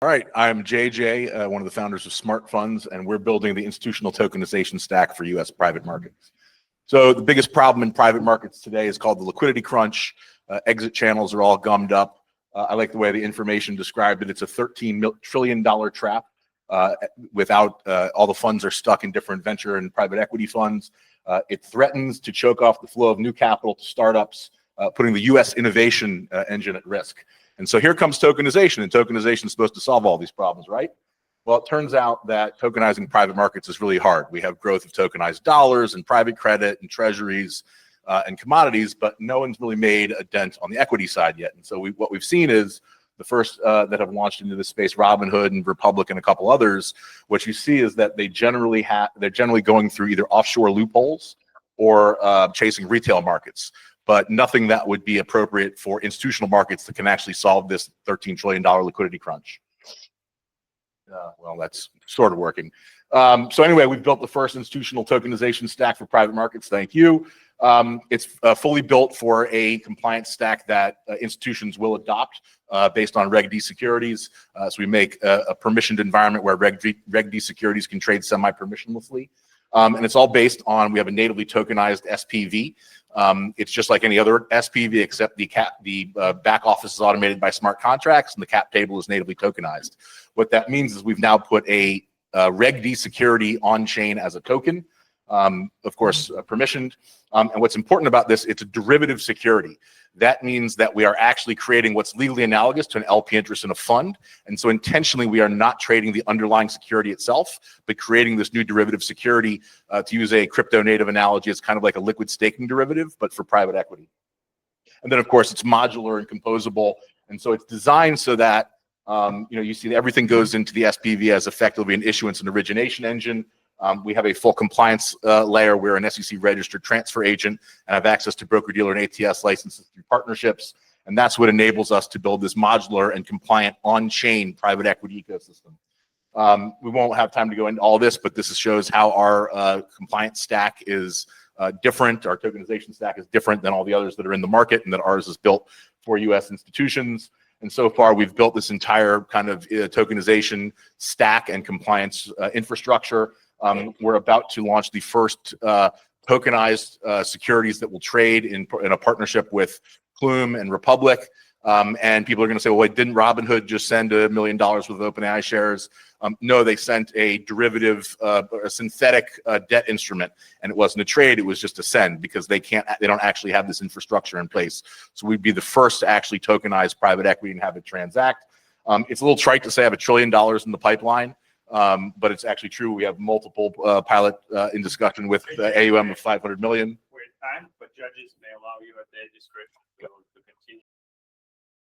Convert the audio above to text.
All right, I'm JJ, one of the founders of SmartFunds, and we're building the institutional tokenization stack for US private markets. So the biggest problem in private markets today is called the liquidity crunch. Exit channels are all gummed up. I like the way the information described it. It's a $13 trillion trap. Without all the funds are stuck in different venture and private equity funds. It threatens to choke off the flow of new capital to startups, putting the US innovation engine at risk. And so here comes tokenization, and tokenization is supposed to solve all these problems, right? Well, it turns out that tokenizing private markets is really hard. We have growth of tokenized dollars and private credit and treasuries and commodities, but no one's really made a dent on the equity side yet. And so what we've seen is the first that have launched into this space, Robinhood and Republic and a couple others. What you see is that they're generally going through either offshore loopholes or chasing retail markets, but nothing that would be appropriate for institutional markets that can actually solve this $13 trillion liquidity crunch. Well, that's sort of working. So anyway, we've built the first institutional tokenization stack for private markets. Thank you. It's fully built for a compliance stack that institutions will adopt based on Reg D securities. So we make a permissioned environment where Reg D securities can trade semi-permissionlessly. And it's all based on, we have a natively tokenized SPV. It's just like any other SPV, except the back office is automated by smart contracts and the cap table is natively tokenized. What that means is we've now put a Reg D security on chain as a token, of course, permissioned. And what's important about this, it's a derivative security. That means that we are actually creating what's legally analogous to an LP interest in a fund. And so intentionally, we are not trading the underlying security itself, but creating this new derivative security. To use a crypto native analogy, it's kind of like a liquid staking derivative, but for private equity. And then, of course, it's modular and composable. And so it's designed so that you see that everything goes into the SPV as effectively an issuance and origination engine. We have a full compliance layer. We're an SEC registered transfer agent and have access to broker-dealer and ATS licenses through partnerships. And that's what enables us to build this modular and compliant on-chain private equity ecosystem. We won't have time to go into all this, but this shows how our compliance stack is different. Our tokenization stack is different than all the others that are in the market, and that ours is built for US institutions. And so far, we've built this entire kind of tokenization stack and compliance infrastructure. We're about to launch the first tokenized securities that will trade in a partnership with Plume and Republic. And people are going to say, well, wait, didn't Robinhood just send $1 million worth of OpenAI shares? No, they sent a derivative, a synthetic debt instrument, and it wasn't a trade; it was just a send, because they don't actually have this infrastructure in place. So we'd be the first to actually tokenize private equity and have it transact. It's a little trite to say I have $1 trillion in the pipeline. But it's actually true. We have multiple pilot in discussion with AUM of 500 million. Time, but judges may allow you at their discretion to continue.